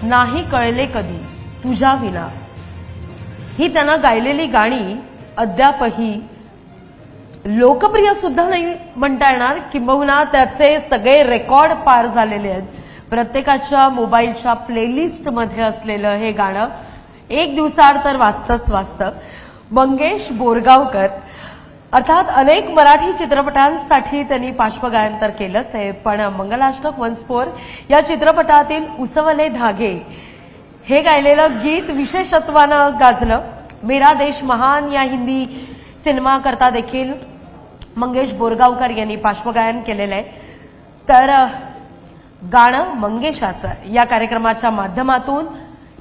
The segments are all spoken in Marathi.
नाही कळले कधी तुझ्या विना ही त्यानं गायलेली गाणी अद्यापही लोकप्रिय सुद्धा नाही म्हणता येणार, किंबहुना त्याचे सगळे रेकॉर्ड पार झालेले आहेत. प्रत्येकाच्या मोबाईलच्या प्लेलिस्टमध्ये असलेलं हे गाणं एक दिवसाआड तर वाजतं. मंगेश बोरगावकर अर्थात अनेक मराठी चित्रपटांसाठी त्यांनी पार्श्वगायन तर केलंच आहे, पण मंगलाष्टक वन्स या चित्रपटातील उसवले धागे हे गायलेलं गीत विशेषत्वानं गाजलं. मेरा देश महान या हिंदी सिनेमाकरता देखील मंगेश बोरगावकर यांनी पार्श्वगायन केलेलं आहे. तर गाणं मंगेशाचं या कार्यक्रमाच्या माध्यमातून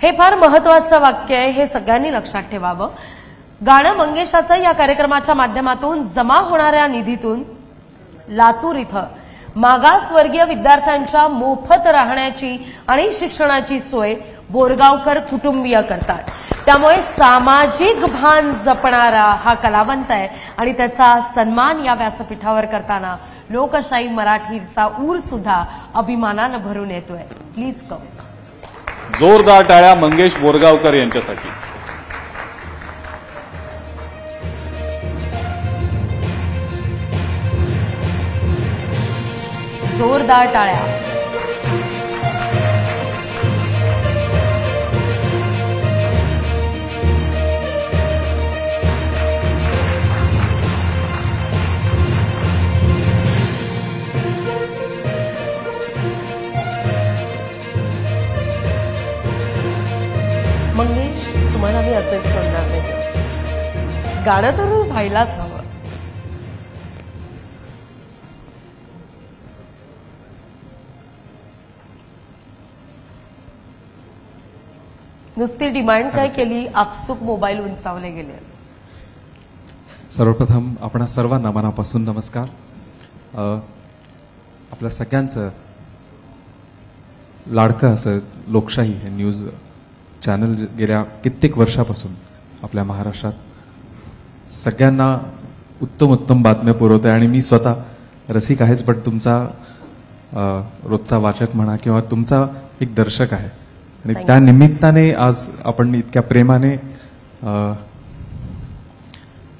हे फार महत्वाचं वाक्य आहे, हे सगळ्यांनी लक्षात ठेवावं. गाणं मंगेशाचं या कार्यक्रमाच्या माध्यमातून जमा होणाऱ्या निधीतून लातूर इथं मागासवर्गीय विद्यार्थ्यांच्या मोफत राहण्याची आणि शिक्षणाची सोय बोरगावकर कुटुंबीय करतात. त्यामुळे सामाजिक भान जपणारा हा कलावंत आहे आणि त्याचा सन्मान या व्यासपीठावर करताना लोकशाही मराठीचा ऊर सुद्धा अभिमानानं भरून येतोय. Please come. जोरदार टाळ्या मंगेश बोरगावकर यांच्यासाठी. जोरदार टाळ्या. मंगेश, तुम्हाला मी असेच म्हणणार नाही, गाणं तर व्हायलाच हवं. नुसती डिमांड काय केली, आपसूक मोबाईल उंचावले गेले. सर्वप्रथम आपणा सर्वांना मनापासून नमस्कार. आपल्या सगळ्यांचं लाडकं असं लोकशाही हे न्यूज चॅनल गेल्या कित्येक वर्षापासून आपल्या महाराष्ट्रात सगळ्यांना उत्तम बातम्या पुरवत आहे. आणि मी स्वतः रसिक आहेच, पण तुमचा रोजचा वाचक म्हणा किंवा तुमचा एक दर्शक आहे. आणि त्या निमित्ताने आज आपण इतक्या प्रेमाने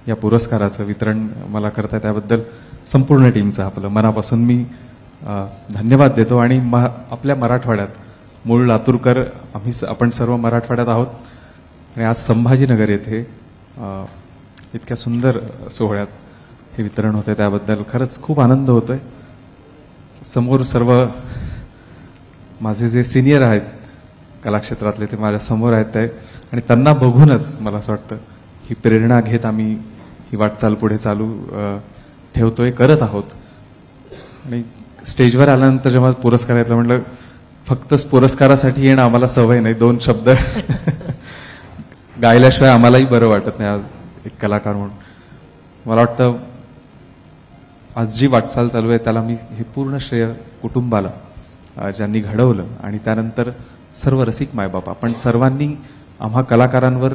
या पुरस्काराचं वितरण मला करताय, त्याबद्दल संपूर्ण टीमचा आपलं मनापासून मी धन्यवाद देतो. आणि आपल्या मराठवाड्यात मूळ लातूरकर आपण सर्व मराठवाड्यात आहोत आणि आज संभाजीनगर येथे इतक्या सुंदर सोहळ्यात हे वितरण होते, त्याबद्दल खरंच खूप आनंद होतोय. समोर सर्व माझे जे सिनियर आहेत कलाक्षेत्रातले ते माझ्या समोर आहेत ते, आणि त्यांना बघूनच मला असं वाटतं ही प्रेरणा घेत आम्ही ही वाटचाल पुढे चालू ठेवतोय, करत आहोत. आणि स्टेजवर आल्यानंतर जेव्हा पुरस्कार घेतला म्हटलं फक्त पुरस्कारासाठी येणं आम्हाला सवय नाही, दोन शब्द गायल्याशिवाय आम्हालाही बरं वाटत नाही आज एक कलाकार म्हणून. मला वाटतं आज जी वाटचाल चालू आहे त्याला मी हे पूर्ण श्रेय कुटुंबाला ज्यांनी घडवलं आणि त्यानंतर सर्व रसिक मायबाप आपण सर्वांनी आम्हा कलाकारांवर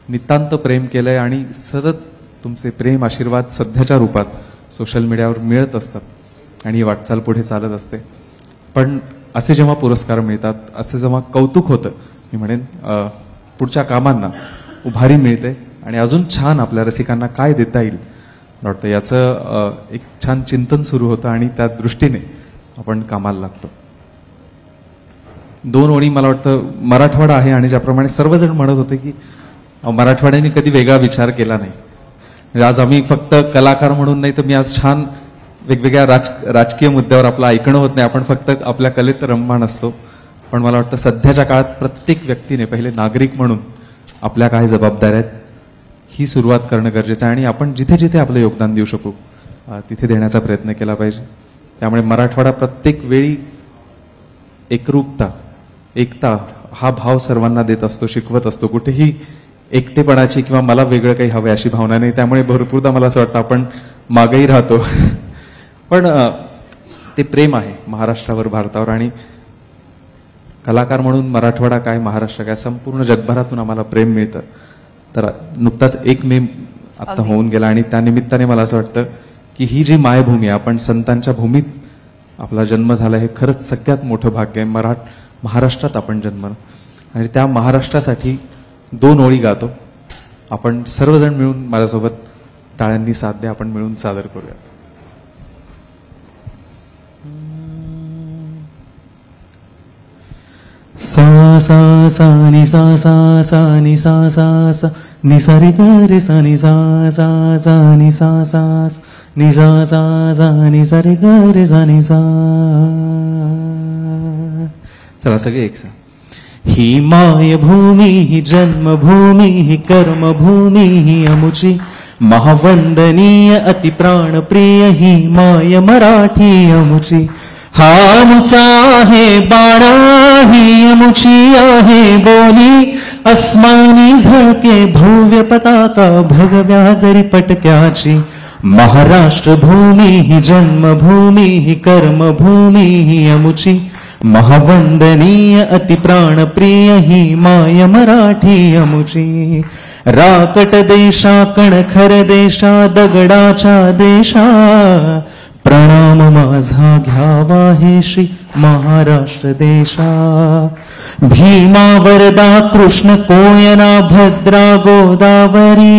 नितांत प्रेम केलंय आणि सतत तुमचे प्रेम आशीर्वाद सध्याच्या रूपात सोशल मीडियावर मिळत असतात आणि ही वाटचाल पुढे चालत असते. पण असे जेव्हा पुरस्कार मिळतात, असे जेव्हा कौतुक होतं, मी म्हणेन पुढच्या कामांना उभारी मिळते आणि अजून छान आपल्या रसिकांना काय देता येईल वाटतं याचं एक छान चिंतन सुरू होतं आणि त्या दृष्टीने आपण कामाला लागतो. दोन ओळी मला वाटतं मराठवाडा आहे आणि ज्याप्रमाणे सर्वजण म्हणत होते की मराठवाड्याने कधी वेगळा विचार केला नाही. म्हणजे आज आम्ही फक्त कलाकार म्हणून नाही तर मी आज छान वेगवेगळ्या राजकीय मुद्द्यावर आपलं ऐकणं होत नाही, आपण फक्त आपल्या कलेत रममाण असतो. पण मला वाटतं सध्याच्या काळात प्रत्येक व्यक्तीने पहिले नागरिक म्हणून आपल्या काय जबाबदाऱ्या आहेत ही सुरुवात करणं गरजेचं आहे आणि आपण जिथे जिथे आपलं योगदान देऊ शकू तिथे देण्याचा प्रयत्न केला पाहिजे. त्यामुळे मराठवाडा प्रत्येक वेळी एकरूपता एकता हा भाव सर्वांना देत असतो, शिकवत असतो. कुठेही एकटेपणाची किंवा मला वेगळं काही हवं अशी भावना नाही. त्यामुळे भरपूरदा मला असं वाटतं आपण मागेही राहतो पण ते प्रेम आहे महाराष्ट्रावर, भारतावर. आणि कलाकार म्हणून मराठवाडा काय महाराष्ट्र काय संपूर्ण जगभरातून आम्हाला प्रेम मिळतं. तर नुकताच 1 मे आता होऊन गेला आणि त्या निमित्ताने मला असं वाटतं की ही जी मायभूमी आपण संतांच्या भूमीत आपला जन्म झाला हे खरंच सगळ्यात मोठं भाग्य आहे. महाराष्ट्रात आपण जन्मलो आणि त्या महाराष्ट्रासाठी 2 ओळी गातो. आपण सर्वजण मिळून माझ्यासोबत टाळ्यांनी साथ द्या. आपण मिळून सादर करूयात. सा सा सा नि सा सा सा नि सा सा सा नि सा रे ग रे सा नि सा सा सा नि सा सा नि सा सा सा नि सा रे ग रे सा नि सा. चला सगळे एक सा. ही मायभूमी ही जन्मभूमी ही कर्मभूमी ही अमुची महावंदनीय अतिप्राणप्रिय ही माय मराठी अमुची. हा अमुचा आहे बाणा ही अमुची आहे बोली अस्मानी झळके भव्य पताका भगव्या जरी पटक्याची. महाराष्ट्र भूमी ही जन्मभूमी ही कर्मभूमी ही अमुची महावंदनीय अतिप्राणप्रिय ही माय मराठी अमुची. राकट देशा कणखर देशा दगडाच्या देशा प्रणाम माझा घ्यावा हे श्री महाराष्ट्र देशा. भीमा वरदा कृष्ण कोयना भद्रा गोदावरी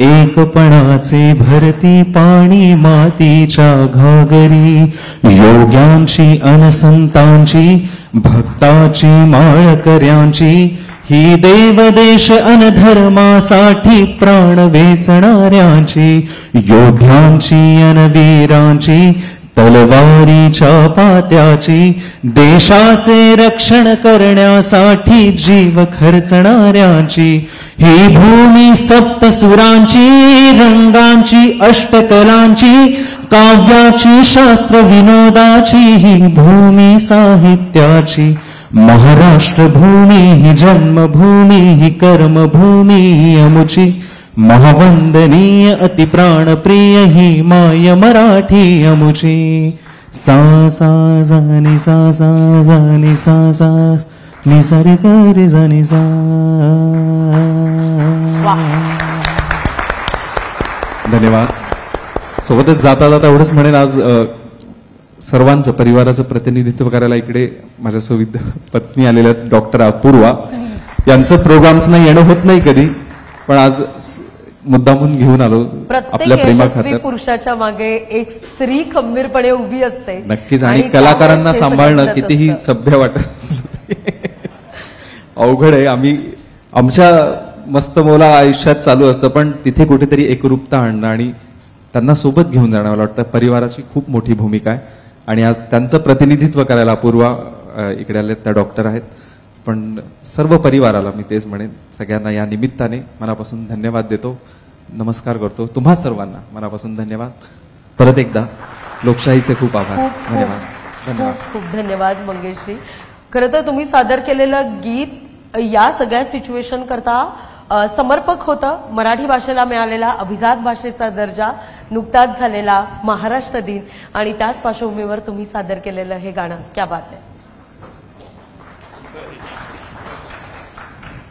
एकपणाचे भरती पाणी मातीच्या घागरी. योग्यांची अनसंतांची भक्ताची माळकऱ्यांची ही देवदेश अनधर्मासाठी प्राण वेचणाऱ्यांची. योद्ध्यांची अनवीरांची तलवारीच्या पात्याची देशाचे रक्षण करण्यासाठी जीव खर्चणाऱ्यांची. ही भूमी सप्तसुरांची रंगांची अष्टकलांची काव्याची शास्त्र विनोदाची ही भूमी साहित्याची. महाराष्ट्र भूमी ही जन्मभूमी ही कर्मभूमी ही अमुची महावंदनीय अतिप्राणप्रिय ही माय मराठी अमुची. सा सा जानी सा सा जानी सा सा नि सा रे ग रे जानी सा. धन्यवाद. सोबतच जाता जाता एवढंच म्हणेन, आज सर्वांचं परिवाराचं प्रतिनिधित्व करायला इकडे माझ्यासोबत पत्नी आलेल्या डॉक्टर अपूर्वा यांचं प्रोग्राम्सना येणं होत नाही कधी, पण आज मुद्दामून घेऊन आलो. आपल्या प्रेमाखातर पुरुषाच्या मागे एक स्त्री खंबीरपणे उभी असते. नक्कीच. आणि कलाकारांना सांभाळणं कितीही सभ्य वाटत अवघड आहे. आम्ही आमच्या मस्तमोला आयुष्यात चालू असतं, पण तिथे कुठेतरी एकरूपता आणणं आणि त्यांना सोबत घेऊन जाणं मला वाटतं परिवाराची खूप मोठी भूमिका आहे. आणि आज त्यांचं प्रतिनिधित्व करायला अपूर्वा इकडे आले, त्या डॉक्टर आहेत. पण सर्व परिवाराला मी तेच म्हणेन, सगळ्यांना या निमित्ताने मनापासून धन्यवाद देतो, नमस्कार करतो. तुम्हा सर्वांना मनापासून धन्यवाद. परत एकदा लोकशाहीचे खूप आभार. धन्यवाद. खूप धन्यवाद मंगेशजी. खरं तर तुम्ही सादर केलेलं गीत या सगळ्या सिच्युएशन करता समर्पक होतं. मराठी भाषेला मिळालेला अभिजात भाषेचा दर्जा, नुकताच झालेला महाराष्ट्र दिन आणि त्याच पार्श्वभूमीवर तुम्ही सादर केलेलं हे गाणं क्या बात आहे.